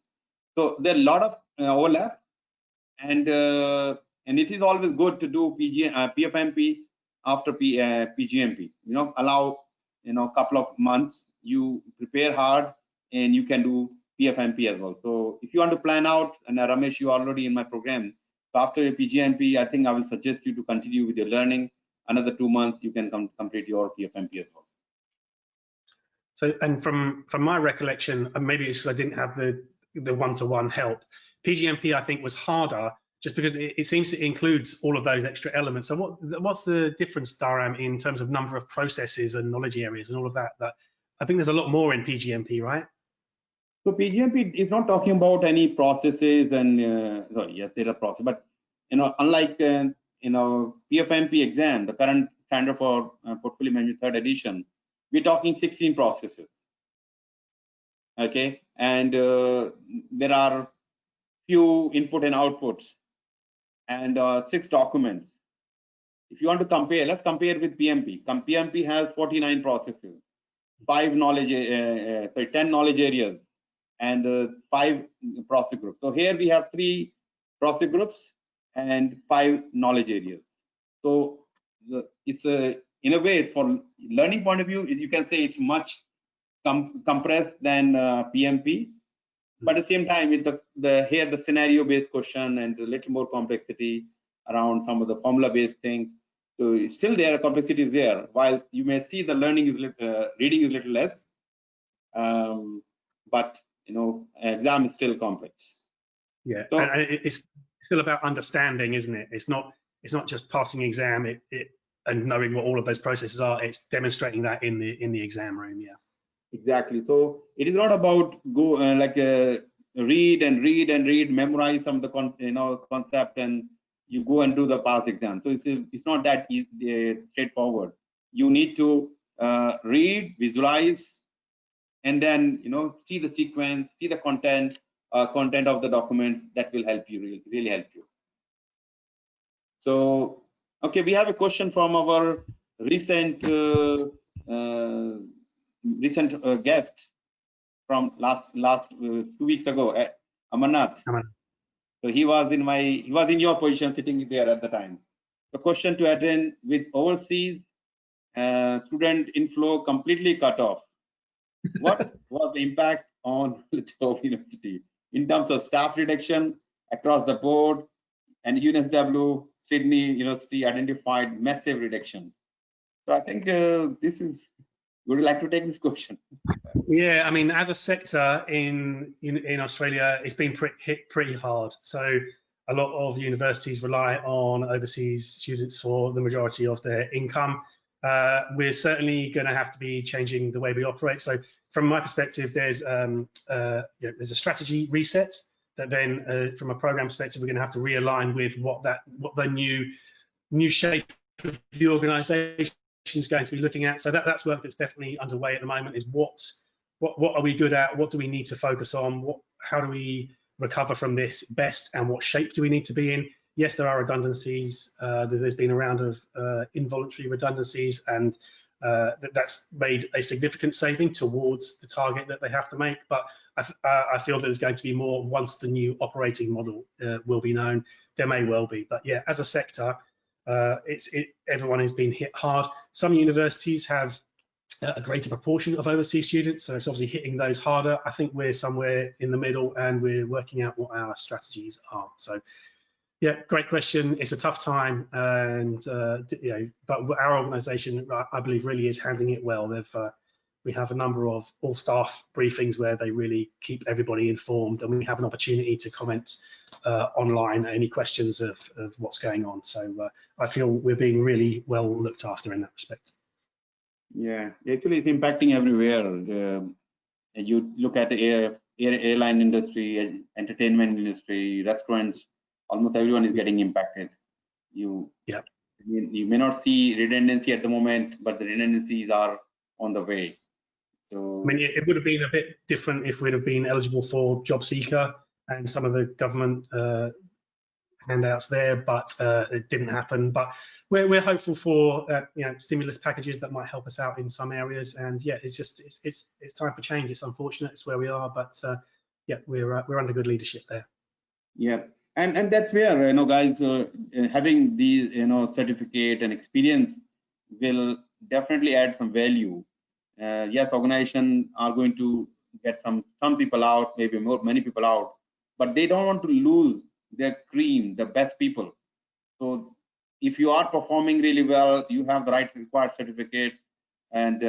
So there are a lot of overlap, and it is always good to do PfMP after PgMP. Allow a couple of months, you prepare hard, and you can do PfMP as well. So if you want to plan out, and Ramesh, you are already in my program, so after your PgMP, I think I will suggest you to continue with your learning. Another 2 months, you can complete your PfMP as well. So, and from my recollection, and maybe it's because I didn't have the one-to-one help, PgMP I think was harder just because it seems it includes all of those extra elements. So what's the difference, Dharam, in terms of number of processes and knowledge areas and all of that? I think there's a lot more in PgMP, right? So PgMP is not talking about any processes and sorry, yes, there are processes, but unlike PfMP exam, the current standard for portfolio management third edition, we're talking 16 processes. Okay, and there are few input and outputs and 6 documents. If you want to compare, let's compare with PMP. PMP has 49 processes, 10 knowledge areas, and 5 process groups. So here we have 3 process groups and 5 knowledge areas. So it's in a way, for learning point of view, you can say it's much compressed than PMP. But at the same time, with the scenario-based question and a little more complexity around some of the formula-based things. So still there, complexity is there. While you may see the learning is reading is little less, but exam is still complex. Yeah, so, and it's still about understanding, isn't it? It's not just passing exam and knowing what all of those processes are. It's demonstrating that in the exam room. Yeah. Exactly. So it is not about read and read, memorize some of the concept, and you go and do the pass exam. So it's not that easy, straightforward. You need to read, visualize, and then see the sequence, see the content of the documents. That will help you, really help you. So okay, we have a question from our recent guest from last 2 weeks ago, Amarnath. So he was in your position, sitting there at the time. The question to Adrian: with overseas student inflow completely cut off, what was the impact on Trobe University in terms of staff reduction across the board? And UNSW Sydney University identified massive reduction. So I think this is. Would you like to take this question? Yeah, I mean, as a sector in Australia, it's been hit pretty hard. So a lot of universities rely on overseas students for the majority of their income. We're certainly going to have to be changing the way we operate. So from my perspective, there's a strategy reset that then, from a program perspective, we're going to have to realign with what the new shape of the organisation is going to be looking at. So that's work that's definitely underway at the moment. Is what are we good at? What do we need to focus on? How do we recover from this best? And what shape do we need to be in? Yes, there are redundancies. There's been a round of involuntary redundancies, and that's made a significant saving towards the target that they have to make. But I feel that there's going to be more once the new operating model will be known. There may well be, but yeah, as a sector, everyone has been hit hard. Some universities have a greater proportion of overseas students, so it's obviously hitting those harder. I think we're somewhere in the middle, and we're working out what our strategies are. So yeah, great question. It's a tough time, and but our organisation, I believe, really is handling it well. We have a number of all-staff briefings where they really keep everybody informed, and we have an opportunity to comment online any questions of what's going on. So I feel we're being really well looked after in that respect. Yeah, actually it's impacting everywhere. You look at the airline industry, entertainment industry, restaurants, almost everyone is getting impacted. You may not see redundancy at the moment, but the redundancies are on the way. So I mean, it would have been a bit different if we'd have been eligible for job seeker and some of the government handouts there, but it didn't happen. But we're hopeful for stimulus packages that might help us out in some areas. And yeah, it's time for change. It's unfortunate, it's where we are, but yeah, we're under good leadership there. Yeah, and that's where guys, having these certificate and experience will definitely add some value. Yes, organizations are going to get some people out, maybe many people out, but they don't want to lose their cream, the best people. So if you are performing really well, you have the right required certificates, and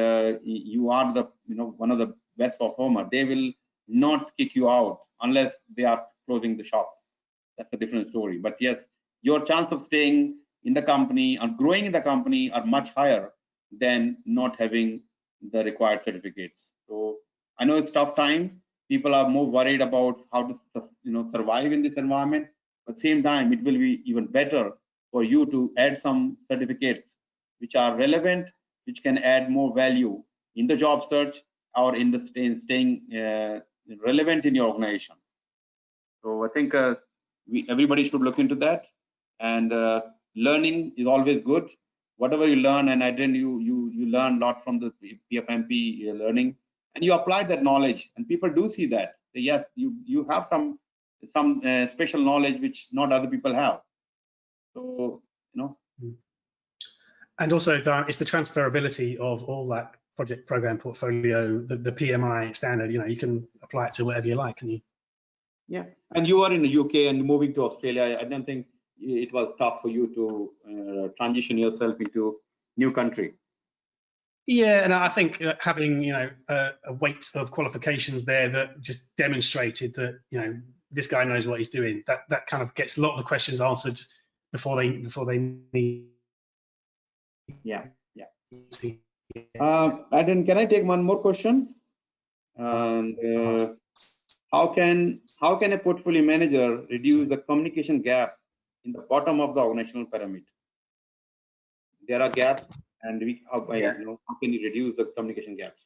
you are the one of the best performer, they will not kick you out unless they are closing the shop. That's a different story. But yes, your chance of staying in the company and growing in the company are much higher than not having the required certificates. So I know it's tough time, People are more worried about how to survive in this environment. At the same time, it will be even better for you to add some certificates which are relevant, which can add more value in the job search or in the staying relevant in your organization. So I think everybody should look into that. And learning is always good. Whatever you learn, and Adrian, you learn a lot from the PfMP learning, and you apply that knowledge, and people do see that. Yes, you have some special knowledge which not other people have. So And also, it's the transferability of all that project program portfolio, the PMI standard. You can apply it to whatever you like, can you? Yeah, and you are in the UK and moving to Australia. I don't think it was tough for you to transition yourself into new country. Yeah, and I think having a weight of qualifications there that just demonstrated that this guy knows what he's doing. That kind of gets a lot of the questions answered before they need. Yeah. Adrian, can I take one more question? And how can a portfolio manager reduce the communication gap in the bottom of the organizational pyramid? There are gaps, and how can you reduce the communication gaps?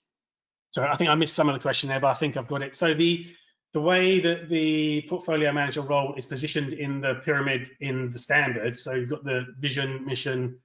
So I think I missed some of the question there, but I think I've got it. So the way that the portfolio manager role is positioned in the pyramid in the standards, so you've got the vision, mission,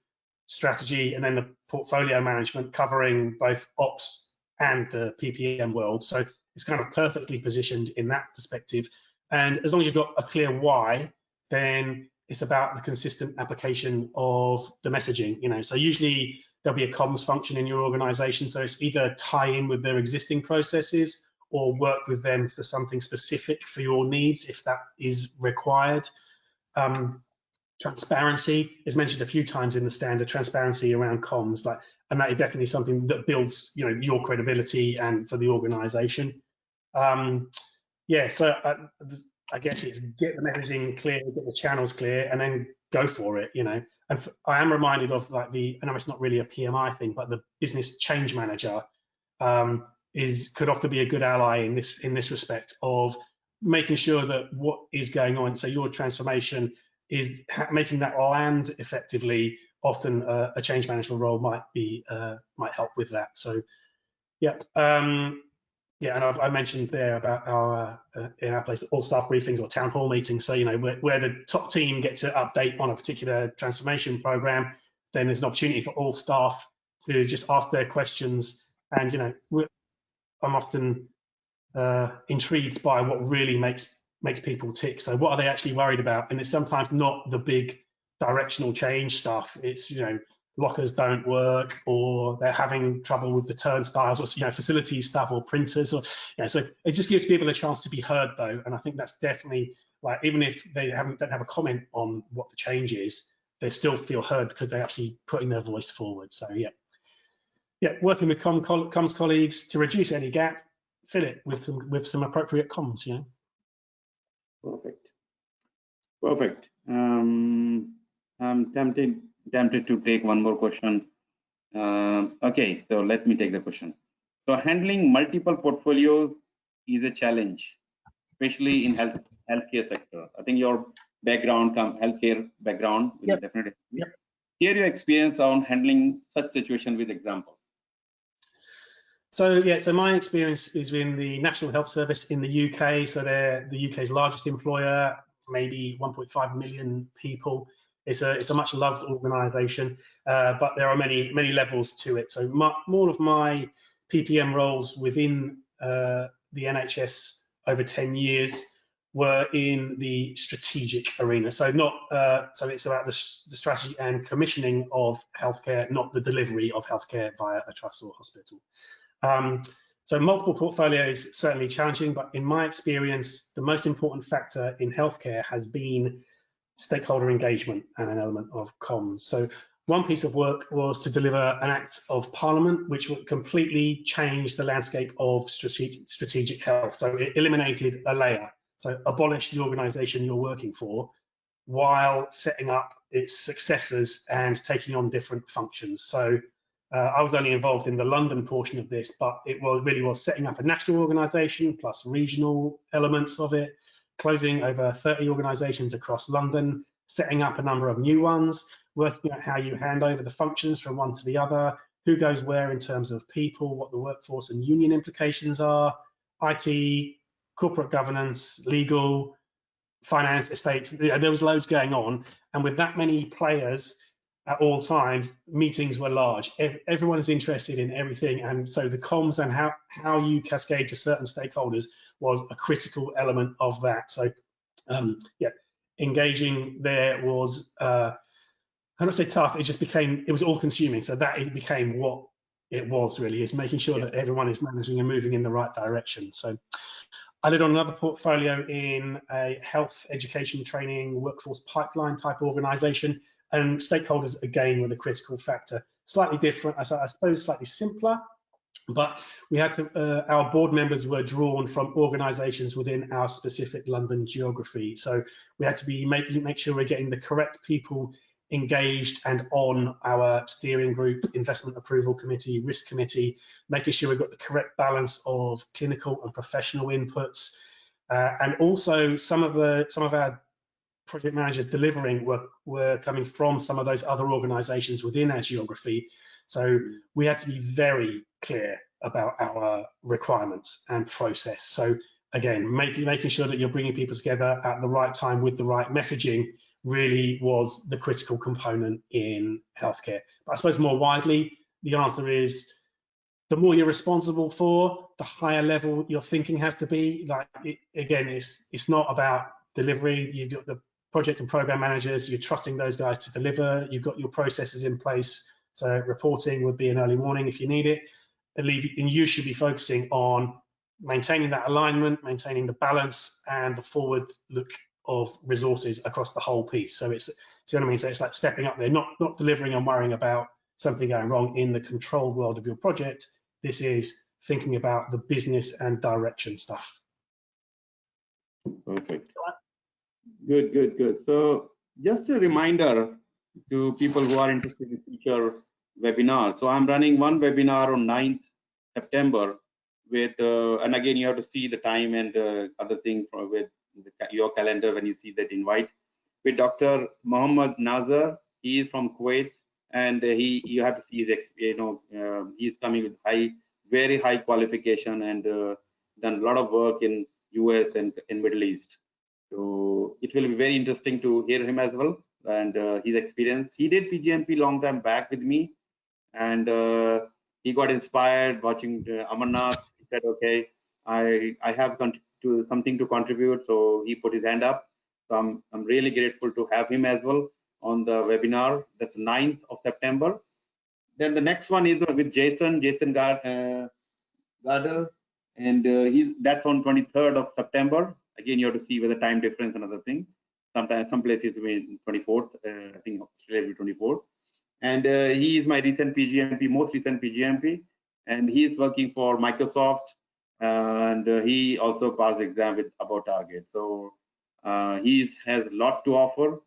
strategy, and then the portfolio management covering both ops and the PPM world. So it's kind of perfectly positioned in that perspective. And as long as you've got a clear why, then it's about the consistent application of the messaging. So usually there'll be a comms function in your organization. So it's either tie in with their existing processes or work with them for something specific for your needs if that is required. Transparency is mentioned a few times in the standard, transparency around comms, and that is definitely something that builds your credibility and for the organization. Yeah, so I guess it's get the messaging clear, get the channels clear, and then go for it. And I am reminded of I know it's not really a PMI thing, but the business change manager could often be a good ally in this respect of making sure that what is going on. So your transformation is making that land effectively. Often a change management role might help with that. So yeah. Yeah, and I mentioned there about in our place all staff briefings or town hall meetings. So where the top team get to update on a particular transformation program, then there's an opportunity for all staff to just ask their questions. And I'm often intrigued by what really makes people tick. So what are they actually worried about? And it's sometimes not the big directional change stuff. It's lockers don't work, or they're having trouble with the turnstiles, or facility stuff, or printers, or so it just gives people a chance to be heard, though. And I think that's definitely even if they don't have a comment on what the change is, they still feel heard because they're actually putting their voice forward. So yeah, working with comms colleagues to reduce any gap, fill it with some appropriate comms. Perfect. I'm tempted to take one more question. Okay, so let me take the question. So handling multiple portfolios is a challenge, especially in healthcare sector. I think your background, healthcare background, will definitely. Yep. Share your experience on handling such situation with example. So so my experience is in the National Health Service in the UK. So they're the UK's largest employer, maybe 1.5 million people. It's a much loved organisation, but there are many levels to it. So more of my PPM roles within the NHS over 10 years were in the strategic arena. So so it's about the strategy and commissioning of healthcare, not the delivery of healthcare via a trust or hospital. So multiple portfolios is certainly challenging, but in my experience, the most important factor in healthcare has been stakeholder engagement and an element of comms. So one piece of work was to deliver an Act of Parliament, which would completely change the landscape of strategic health. So it eliminated a layer, so abolished the organisation you're working for, while setting up its successors and taking on different functions. So I was only involved in the London portion of this, but it really was setting up a national organisation plus regional elements of it, closing over 30 organisations across London, setting up a number of new ones, working out how you hand over the functions from one to the other, who goes where in terms of people, what the workforce and union implications are, IT, corporate governance, legal, finance, estates. There was loads going on, and with that many players at all times, meetings were large. Everyone is interested in everything, and so the comms and how you cascade to certain stakeholders was a critical element of that. So yeah, engaging there was I don't say tough, it was all consuming, so that it became what it was really, is making sure that everyone is managing and moving in the right direction. So I led on another portfolio in a health, education, training, workforce pipeline type organisation, and stakeholders again were the critical factor. Slightly different, I suppose slightly simpler, but we had to, our board members were drawn from organisations within our specific London geography. So we had to make sure we're getting the correct people engaged and on our steering group, investment approval committee, risk committee, making sure we've got the correct balance of clinical and professional inputs, and also some of our project managers delivering were coming from some of those other organisations within our geography. So we had to be very clear about our requirements and process. So again, making sure that you're bringing people together at the right time with the right messaging really was the critical component in healthcare. But I suppose more widely, the answer is the more you're responsible for, the higher level your thinking has to be. Like again, it's not about delivery. You've got the project and program managers, you're trusting those guys to deliver, you've got your processes in place. So reporting would be an early warning if you need it. And you should be focusing on maintaining that alignment, maintaining the balance and the forward look of resources across the whole piece. So it's, see what I mean? So it's like stepping up there, not delivering and worrying about something going wrong in the controlled world of your project. This is thinking about the business and direction stuff. Perfect. Good. So just a reminder to people who are interested in future webinars. So I'm running one webinar on 9th September with, and again, you have to see the time and other things with your calendar when you see that invite, with Dr. Mohammad Nazar. He is from Kuwait, and you have to see his, he's coming with very high qualification and done a lot of work in US and in Middle East. So it will be very interesting to hear him as well and his experience. He did PgMP long time back with me, and he got inspired watching Amarnath. He said, okay, I have something to contribute. So he put his hand up. So I'm really grateful to have him as well on the webinar. That's 9th of September. Then the next one is with Jason Gardner, and that's on 23rd of September. Again, you have to see whether time difference and other thing. Sometimes some places will 24th, I think Australia will be 24th. And he is my most recent PgMP, and he is working for Microsoft, and he also passed the exam with above target. So he has a lot to offer,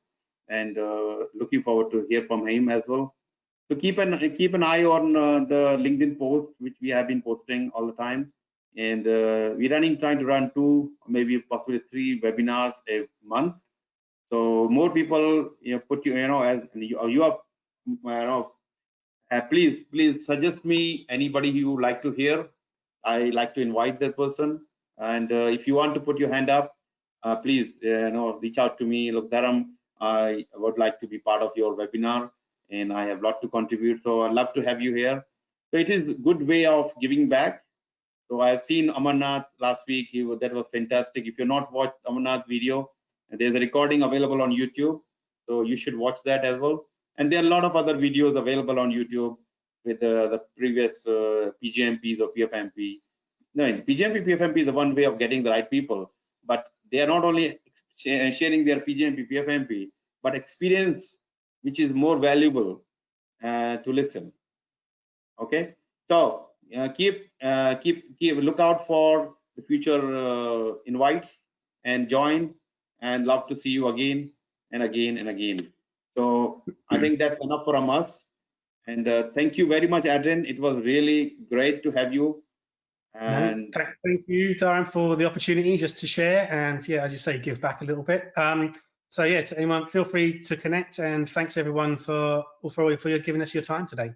and looking forward to hear from him as well. So keep an eye on the LinkedIn post, which we have been posting all the time. And we're trying to run 2, maybe possibly 3 webinars a month. So more people, please suggest me anybody you would like to hear. I like to invite that person. And if you want to put your hand up, please reach out to me. Look, Dharam, I would like to be part of your webinar, and I have a lot to contribute. So I'd love to have you here. So it is a good way of giving back. So I've seen Amarnath last week. That was fantastic. If you've not watched Amarnath's video, there's a recording available on YouTube. So you should watch that as well. And there are a lot of other videos available on YouTube with the previous PgMPs or PfMP. No, PgMP PfMP is the one way of getting the right people, but they are not only sharing their PgMP PfMP, but experience, which is more valuable to listen. Okay, so keep look out for the future invites and join, and love to see you again and again and again. So I think that's enough from us, And thank you very much, Adrian. It was really great to have you. And no, thank you, Dharam, for the opportunity just to share and, yeah, as you say, give back a little bit. So yeah, to anyone, feel free to connect, and thanks everyone for giving us your time today.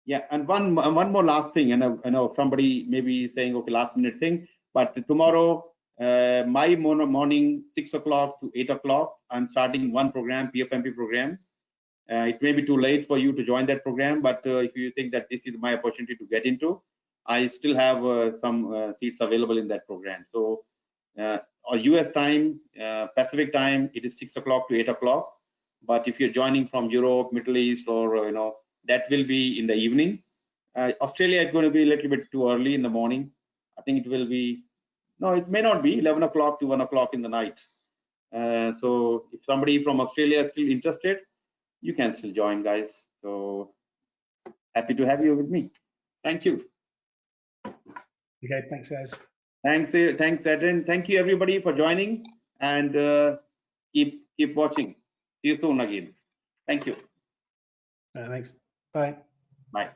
Yeah, and one more last thing, and I know somebody may be saying, okay, last minute thing, but tomorrow, my morning 6 o'clock to 8 o'clock, I'm starting one program, PfMP program. It may be too late for you to join that program, but if you think that this is my opportunity to get into, I still have some seats available in that program. So US time, Pacific time, it is 6 o'clock to 8 o'clock. But if you're joining from Europe, Middle East, or that will be in the evening. Australia is going to be a little bit too early in the morning. I think it will be, no, it may not be 11 o'clock to 1 o'clock in the night. So if somebody from Australia is still interested, you can still join, guys. So happy to have you with me. Thank you. Okay, thanks, guys. Thanks, Adrian. Thank you, everybody, for joining, and keep watching. See you soon again. Thank you. Thanks. Bye. Bye.